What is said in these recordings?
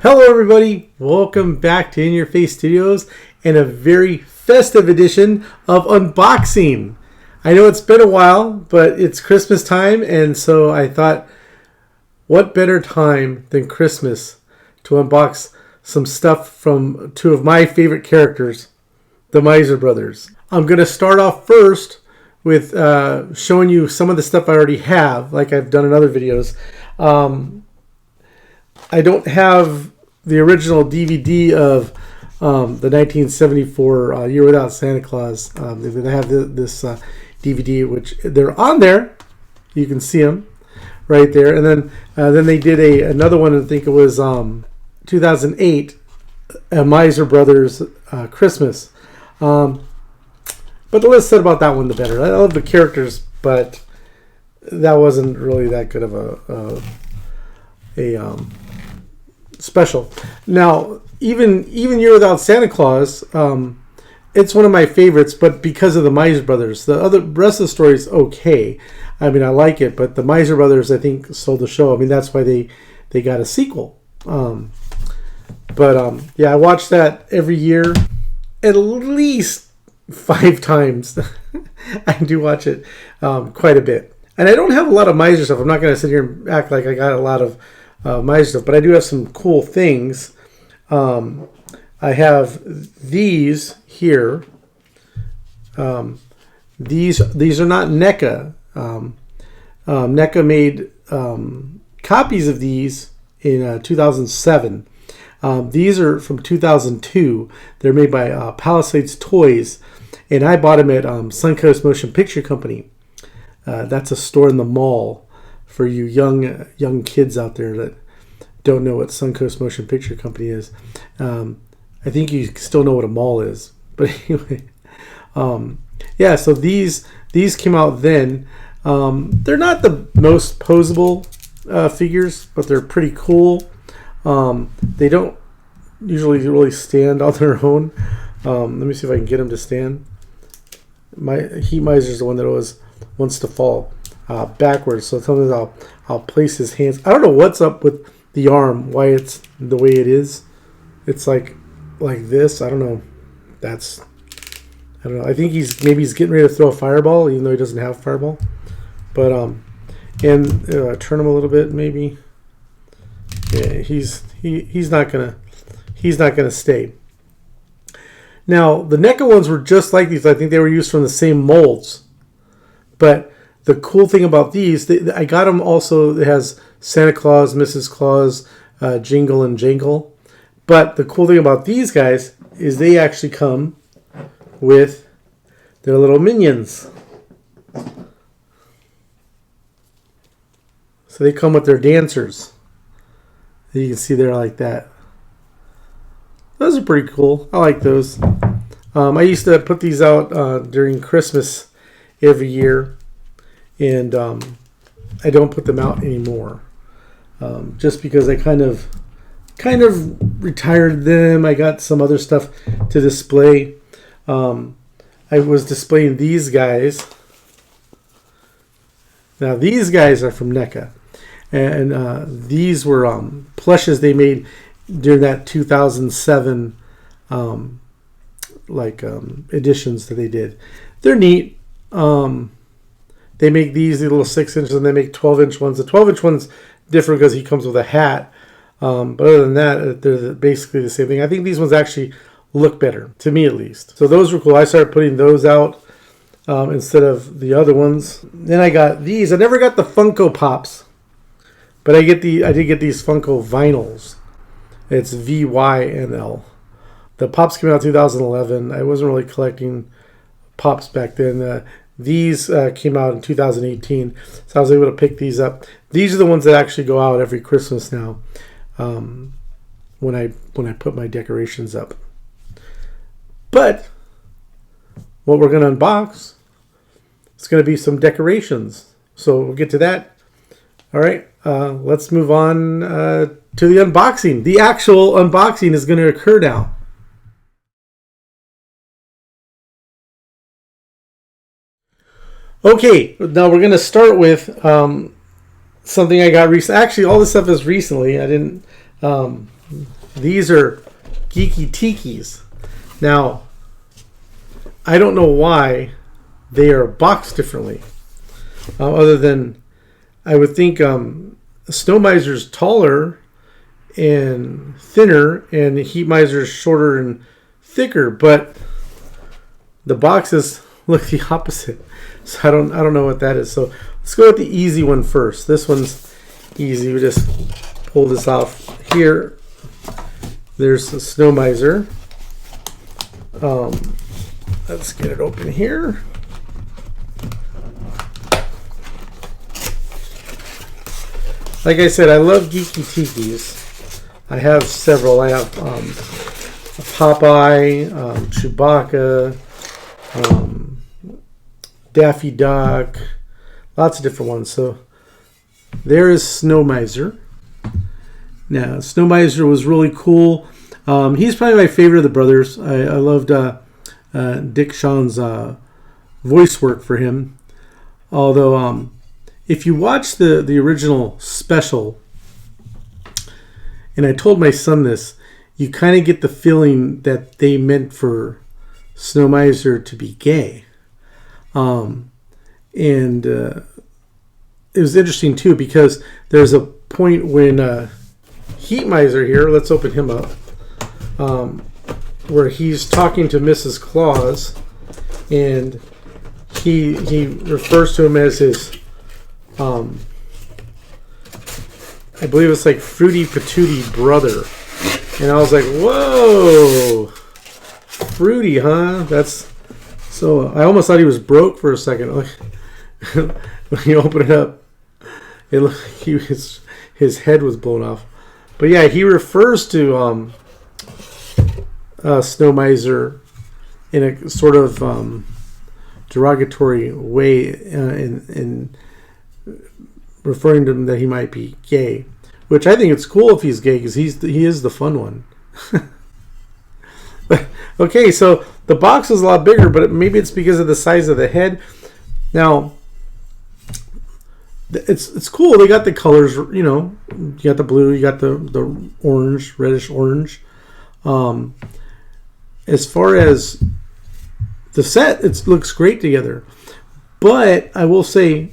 Hello everybody, welcome back to In Your Face Studios and a very festive edition of unboxing. I know it's been a while, but it's Christmas time, and so I thought, what better time than Christmas to unbox some stuff from two of my favorite characters, the Miser Brothers. I'm going to start off first with showing you some of the stuff I already have, like I've done in other videos. I don't have the original DVD of the 1974 Year Without Santa Claus. I have this DVD, which they're on there. You can see them right there. And then they did another one. I think it was 2008, a Miser Brothers Christmas. But the less said about that one, the better. I love the characters, but that wasn't really that good of a special. Now, even Year Without Santa Claus, it's one of my favorites, but because of the Miser Brothers. The rest of the story is okay. I mean, I like it, but the Miser Brothers, I think, sold the show. I mean, that's why they got a sequel. Yeah, I watch that every year, at least 5 times. I do watch it quite a bit. And I don't have a lot of Miser stuff. I'm not going to sit here and act like I got a lot of Miser stuff, but I do have some cool things. I have these here. These are not NECA. NECA made copies of these in 2007. These are from 2002. They're made by Palisades Toys, and I bought them at Suncoast Motion Picture Company. That's a store in the mall for you young kids out there that don't know what Suncoast Motion Picture Company is. I think you still know what a mall is, but anyway, yeah. So these came out then. They're not the most posable figures, but they're pretty cool. They don't usually really stand on their own. Let me see if I can get them to stand. My Heat Miser is the one that always wants to fall backwards. So sometimes I'll place his hands. I don't know what's up with the arm, why it's the way it is. It's like this. I don't know. I don't know. I think he's getting ready to throw a fireball, even though he doesn't have a fireball. But and turn him a little bit, maybe. Yeah, he's not gonna stay. Now the NECA ones were just like these. I think they were used from the same molds. But the cool thing about these, I got them also. It has Santa Claus, Mrs. Claus, Jingle and Jangle. But the cool thing about these guys is they actually come with their little minions. So they come with their dancers. You can see they're like that. Those are pretty cool. I like those. I used to put these out during Christmas every year, and I don't put them out anymore, just because I kind of retired them. I got some other stuff to display. I was displaying these guys. Now these guys are from NECA, and these were plushes they made during that 2007 editions that they did. They're neat. They make these little 6-inch, and they make 12-inch ones. The 12-inch one's different because he comes with a hat. But other than that, they're basically the same thing. I think these ones actually look better, to me at least. So those were cool. I started putting those out instead of the other ones. Then I got these. I never got the Funko Pops, but I did get these Funko Vinyls. It's VYNL. The Pops came out in 2011. I wasn't really collecting Pops back then. These came out in 2018, so I was able to pick these up. These are the ones that actually go out every Christmas now, when I put my decorations up. But what we're going to unbox is going to be some decorations. So we'll get to that. All right, let's move on to the unboxing. The actual unboxing is going to occur now. Okay, now we're going to start with something I got recently. Actually, all this stuff is recently. I didn't these are Geeky Tikis. Now, I don't know why they are boxed differently. Other than, I would think Snow Miser's taller and thinner, and Heat Miser's shorter and thicker, but the boxes look the opposite. So I don't know what that is. So let's go with the easy one first. This one's easy. We just pull this off here. There's the Snow Miser. Let's get it open here. Like I said, I love Geeky Tikis. I have several. I have Popeye, Chewbacca, Daffy Duck, lots of different ones. So there is Snow Miser. Now, Snow Miser was really cool. He's probably my favorite of the brothers. I loved Dick Shawn's voice work for him. Although, if you watch the original special, and I told my son this, you kind of get the feeling that they meant for Snow Miser to be gay. And it was interesting too, because there's a point when Heat Miser here, let's open him up, where he's talking to Mrs. Claus, and he refers to him as his, I believe it's like Fruity Patootie brother. And I was like, whoa, Fruity, huh? That's so. I almost thought he was broke for a second. When you open it up, it looked like his head was blown off. But yeah, he refers to Snow Miser in a sort of derogatory way, in referring to him that he might be gay. Which I think it's cool if he's gay, because he is the fun one. Okay, so the box is a lot bigger, but maybe it's because of the size of the head. Now, it's cool. They got the colors, you know. You got the blue, you got the orange, reddish orange. As far as the set, it looks great together. But I will say,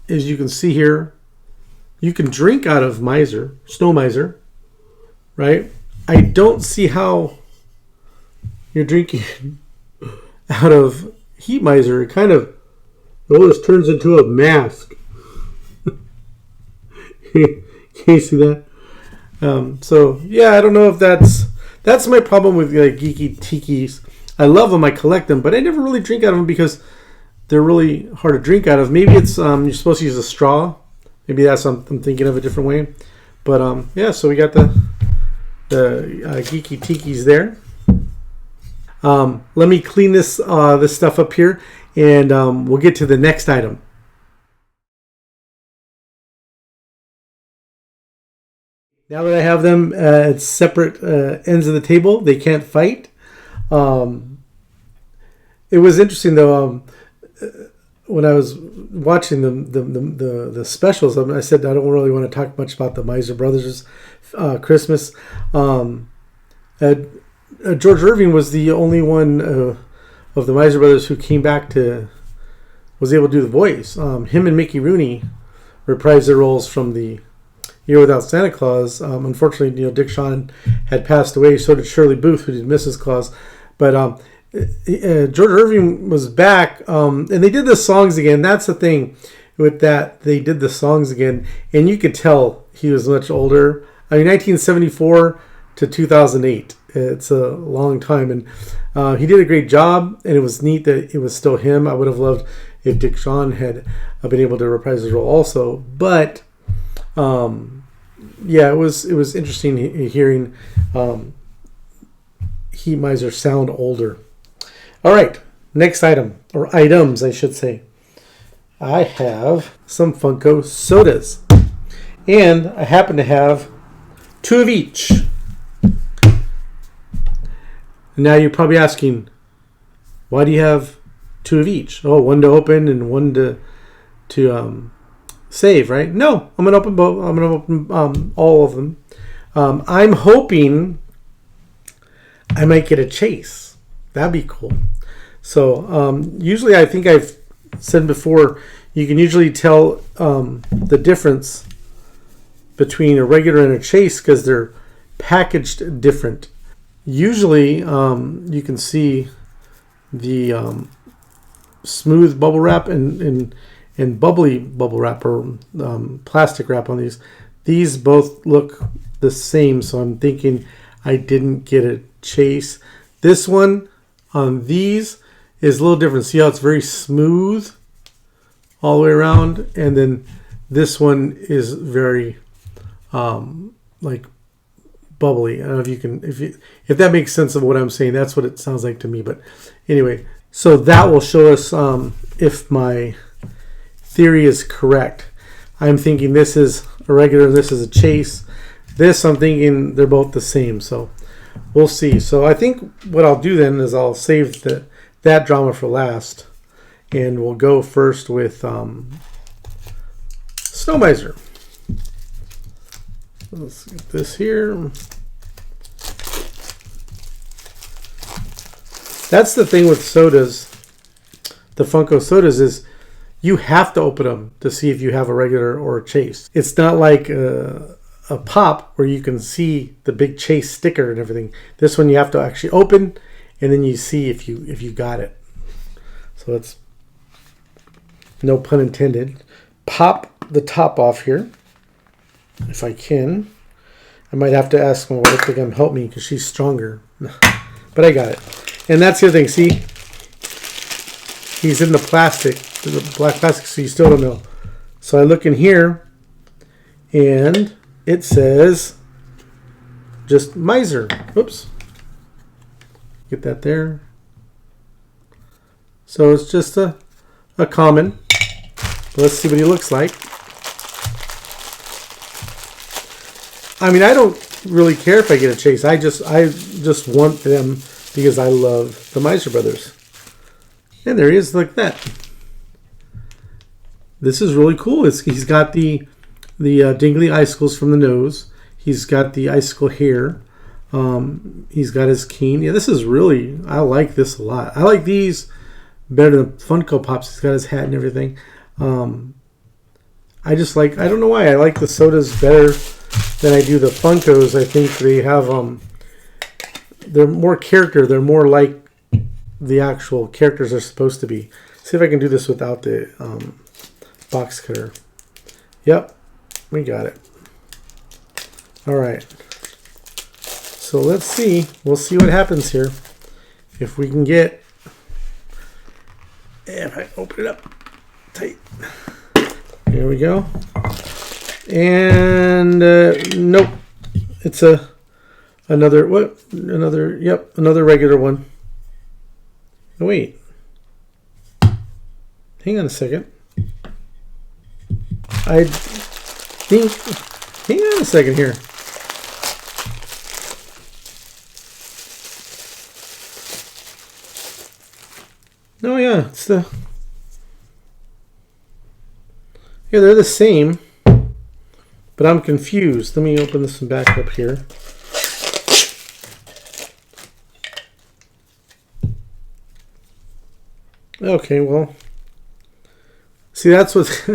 as you can see here, you can drink out of Snow Miser, right? I don't see how you're drinking out of Heat Miser. It kind of almost turns into a mask. Can you see that? So yeah, I don't know if that's my problem with Geeky Tikis. I love them, I collect them, but I never really drink out of them because they're really hard to drink out of. Maybe it's you're supposed to use a straw. Maybe that's I'm thinking of a different way. But yeah, so we got the Geeky Tikis there. Let me clean this stuff up here, and we'll get to the next item. Now that I have them at separate ends of the table, they can't fight. It was interesting though. When I was watching the specials, I said I don't really want to talk much about the Miser Brothers Christmas. George Irving was the only one of the Miser Brothers who came back was able to do the voice. Him and Mickey Rooney reprised their roles from the Year Without Santa Claus. Unfortunately, Dick Shawn had passed away. So did Shirley Booth, who did Mrs. Claus. But George Irving was back, and they did the songs again. That's the thing with that. They did the songs again, and you could tell he was much older. I mean, 1974 to 2008. It's a long time, and he did a great job, and it was neat that it was still him. I would have loved if Dick Shawn had been able to reprise his role also. But yeah, it was interesting hearing Heat Miser sound older. All right, next item, or items, I should say. I have some Funko sodas, and I happen to have 2 of each. Now you're probably asking, why do you have 2 of each? Oh, one to open and one to save, right? No, I'm gonna open both. I'm gonna open all of them. I'm hoping I might get a chase. That'd be cool. So usually, I think I've said before, you can usually tell the difference between a regular and a chase because they're packaged different. Usually, you can see the smooth bubble wrap and bubbly bubble wrap or plastic wrap on these. These both look the same, so I'm thinking I didn't get a chase. This one on these is a little different. See how it's very smooth all the way around, and then this one is very like bubbly. I don't know if you can, if that makes sense of what I'm saying. That's what it sounds like to me. But anyway, so that will show us if my theory is correct. I'm thinking this is a regular, this is a chase. This, I'm thinking they're both the same. So we'll see. So I think what I'll do then is I'll save that drama for last, and we'll go first with Snow Miser. Let's get this here. That's the thing with sodas, the Funko sodas, is you have to open them to see if you have a regular or a chase. It's not like a pop where you can see the big chase sticker and everything. This one you have to actually open, and then you see if you got it. So it's, no pun intended. Pop the top off here, if I can. I might have to ask my wife to come help me because she's stronger. But I got it. And that's the other thing. See, he's in the plastic, the black plastic, so you still don't know. So I look in here, and it says just Miser. Oops. Get that there. So it's just a common. Let's see what he looks like. I mean, I don't really care if I get a chase. I just want them because I love the Miser Brothers. And there he is, like that. This is really cool. He's got the dingly icicles from the nose. He's got the icicle hair. He's got his cane. Yeah, this is really, I like this a lot. I like these better than Funko Pops. He's got his hat and everything. I just like, I don't know why, I like the sodas better than I do the Funkos. I think they have, they're more character. They're more like the actual characters are supposed to be. See if I can do this without the box cutter. Yep, we got it. All right. So let's see. We'll see what happens here. If we can get, if I open it up tight. There we go. And nope, it's another regular one. Oh, wait, hang on a second. I think, hang on a second here. No, yeah, it's the, yeah, they're the same, but I'm confused. Let me open this one back up here. Okay, well, see, that's what's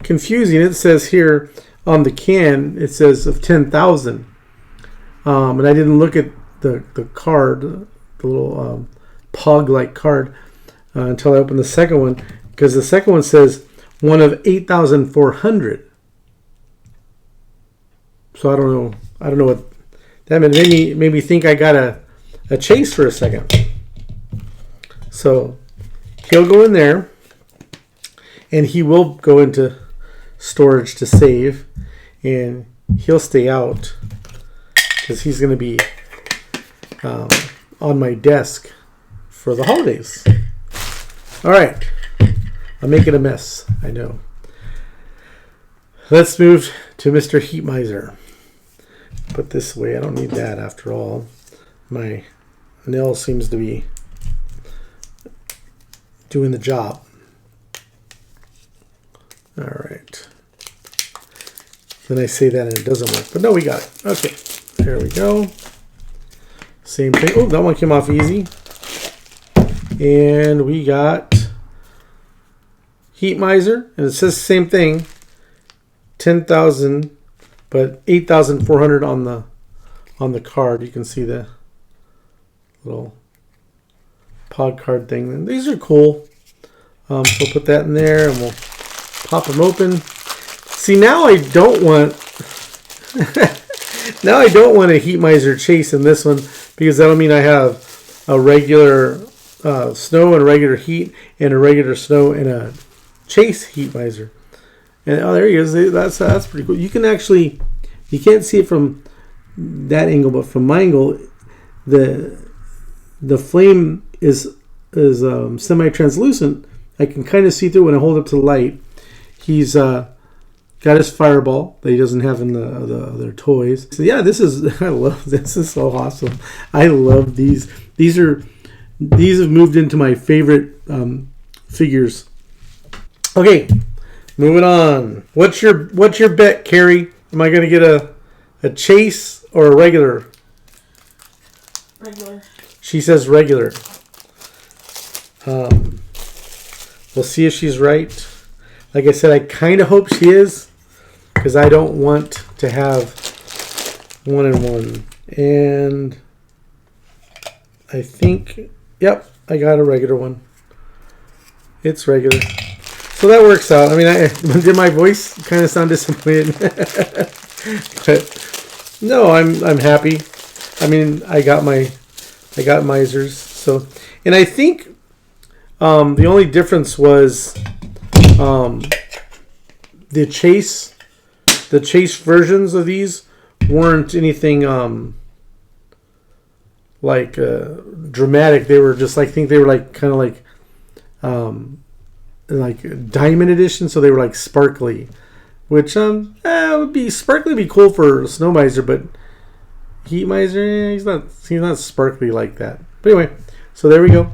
confusing. It says here on the can, it says of 10,000. And I didn't look at the card, the little pog-like card, until I opened the second one, because the second one says one of 8,400. So I don't know what that meant. It made me think I got a chase for a second. So he'll go in there, and he will go into storage to save, and he'll stay out because he's going to be on my desk for the holidays. All right. I'm making a mess, I know. Let's move to Mr. Heat Miser. Put this away. I don't need that after all. My nail seems to be doing the job. All right. Then I say that and it doesn't work. But no, we got it. Okay. There we go. Same thing. Oh, that one came off easy. And we got Heat Miser, and it says the same thing. 10,000, but 8,400 on the card. You can see the little pod card thing. And these are cool. So we'll put that in there, and we'll pop them open. See, now I don't want now I don't want a Heat Miser chase in this one, because that'll mean I have a regular snow and a regular heat, and a regular snow and a chase Heat Miser. And oh, there he is. That's pretty cool. You can actually, you can't see it from that angle, but from my angle, the flame is semi-translucent. I can kind of see through when I hold up to the light. He's got his fireball that he doesn't have in the other toys. So yeah, I love this. This is so awesome. I love these. These have moved into my favorite figures. Okay, moving on. What's your bet, Carrie? Am I going to get a chase or a regular? Regular. She says regular. We'll see if she's right. Like I said, I kind of hope she is, because I don't want to have 1 and 1. And I think, yep, I got a regular one. It's regular. So that works out. I mean, did my voice kind of sound disappointed? But no, I'm happy. I mean, I got misers. So, and I think the only difference was the chase versions of these weren't anything like dramatic. They were just like, I think they were like kind of like diamond edition, so they were like sparkly, which would be sparkly, be cool for a Snow Miser, but Heat Miser, he's not sparkly like that. But anyway, so there we go.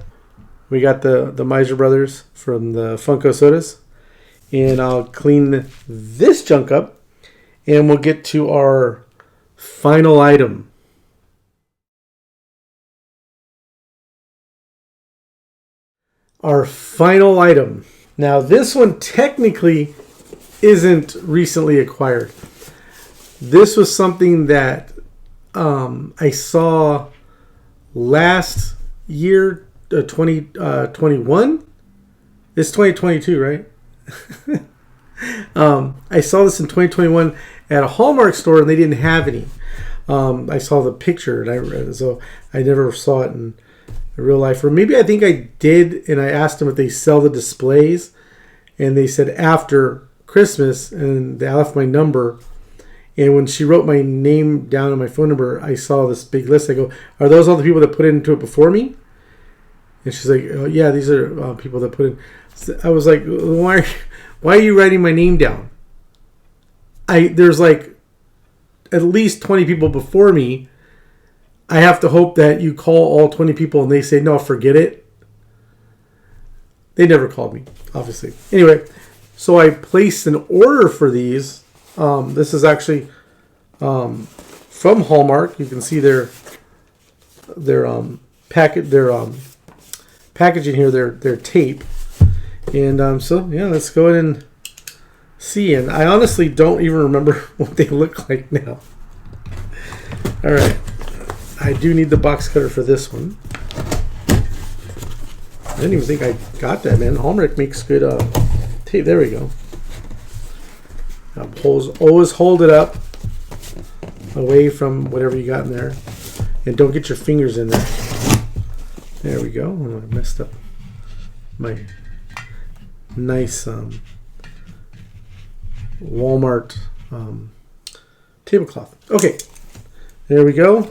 We got the Miser Brothers from the Funko Sodas, and I'll clean this junk up, and we'll get to our final item. Our final item. Now, this one technically isn't recently acquired. This was something that I saw last year, 2021. It's 2022, right? I saw this in 2021 at a Hallmark store, and they didn't have any. I saw the picture, and so I never saw it in real life. Or maybe I think I did, and I asked them if they sell the displays, and they said after Christmas, and they left my number. And when she wrote my name down and my phone number, I saw this big list. I go, are those all the people that put into it before me? And she's like, oh, yeah, these are people that put in. So I was like, why are you writing my name down? There's like at least 20 people before me. I have to hope that you call all 20 people and they say, no, forget it. They never called me, obviously. Anyway, so I placed an order for these. This is actually from Hallmark. You can see their packaging here, their tape. And so yeah, let's go ahead and see. And I honestly don't even remember what they look like now. All right. I do need the box cutter for this one. I didn't even think I got that, man. Hallmark makes good tape. There we go. Always hold it up away from whatever you got in there. And don't get your fingers in there. There we go. Oh, I messed up my nice Walmart tablecloth. Okay. There we go.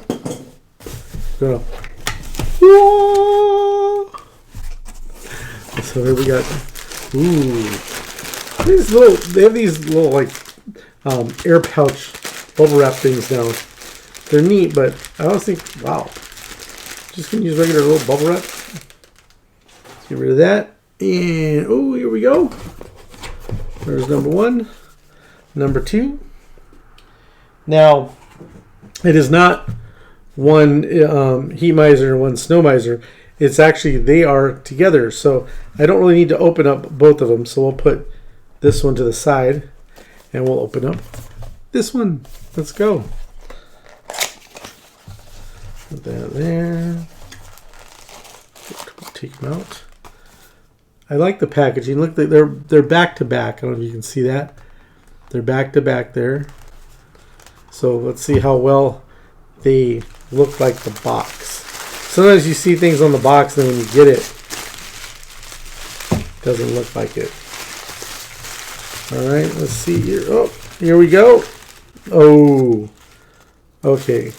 Go. So here we got. Ooh, they have these little like air pouch bubble wrap things now. They're neat, but I don't think. Wow, just gonna use regular little bubble wrap. Let's get rid of that. And oh, here we go. There's number 1, number 2. Now, it is not one heat miser and one snow miser. It's actually, they are together. So I don't really need to open up both of them. So we'll put this one to the side and we'll open up this one. Let's go. Put that there. Take them out. I like the packaging. Look, they're back to back. I don't know if you can see that. They're back to back there. So let's see how well they look like the box. Sometimes you see things on the box and then when you get it, it doesn't look like it. All right, let's see here. Oh, here we go. Oh, okay.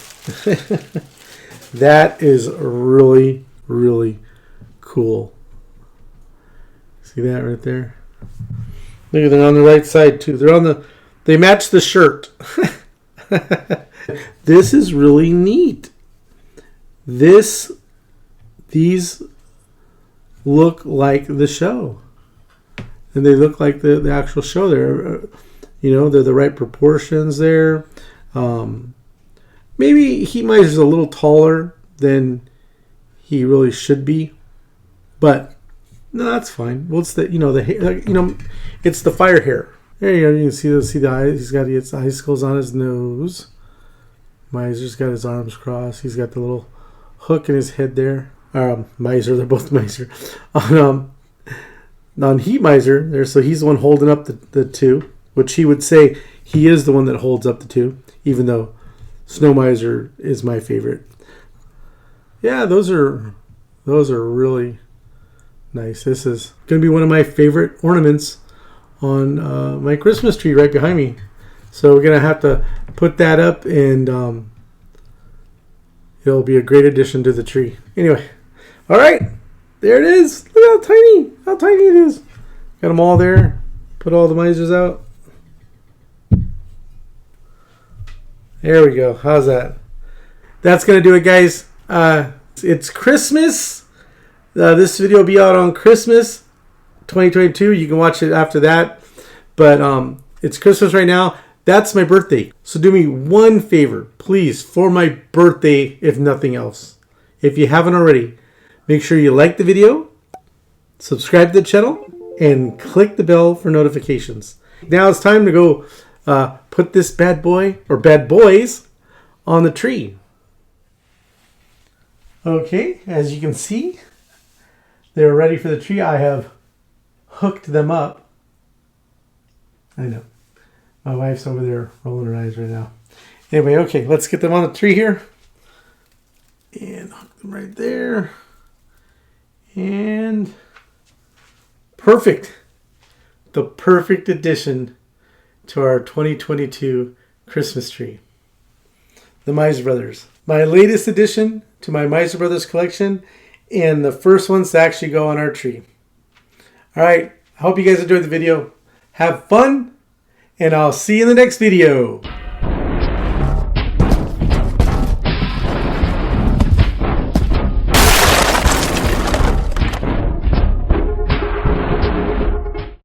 That is really, really cool. See that right there? Look, they're on the right side too. They match the shirt. This is really neat. These look like the show. And they look like the actual show there. They're the right proportions there. Maybe Heat Miser's a little taller than he really should be. But no, that's fine. Well, it's the hair, it's the fire hair. There you go. You can see the eyes. He's got his icicles on his nose. Miser's got his arms crossed. He's got the little hook in his head there. Miser, they're both Miser. On Heat Miser, there, so he's the one holding up the two, which he would say he is the one that holds up the two, even though Snow Miser is my favorite. Yeah, those are really nice. This is going to be one of my favorite ornaments on my Christmas tree right behind me. So we're going to have to put that up, and it'll be a great addition to the tree. Anyway, all right, there it is. Look how tiny it is. Got them all there. Put all the misers out. There we go. How's that? That's going to do it, guys. It's Christmas. This video will be out on Christmas 2022. You can watch it after that. But it's Christmas right now. That's my birthday. So do me one favor, please, for my birthday, if nothing else. If you haven't already, make sure you like the video, subscribe to the channel, and click the bell for notifications. Now it's time to go put this bad boy, or bad boys, on the tree. Okay, as you can see, they're ready for the tree. I have hooked them up. I know. My wife's over there rolling her eyes right now. Anyway, okay, let's get them on the tree here. And hook them right there. And perfect. The perfect addition to our 2022 Christmas tree. The Miser Brothers. My latest addition to my Miser Brothers collection, and the first ones to actually go on our tree. All right, I hope you guys enjoyed the video. Have fun, and I'll see you in the next video.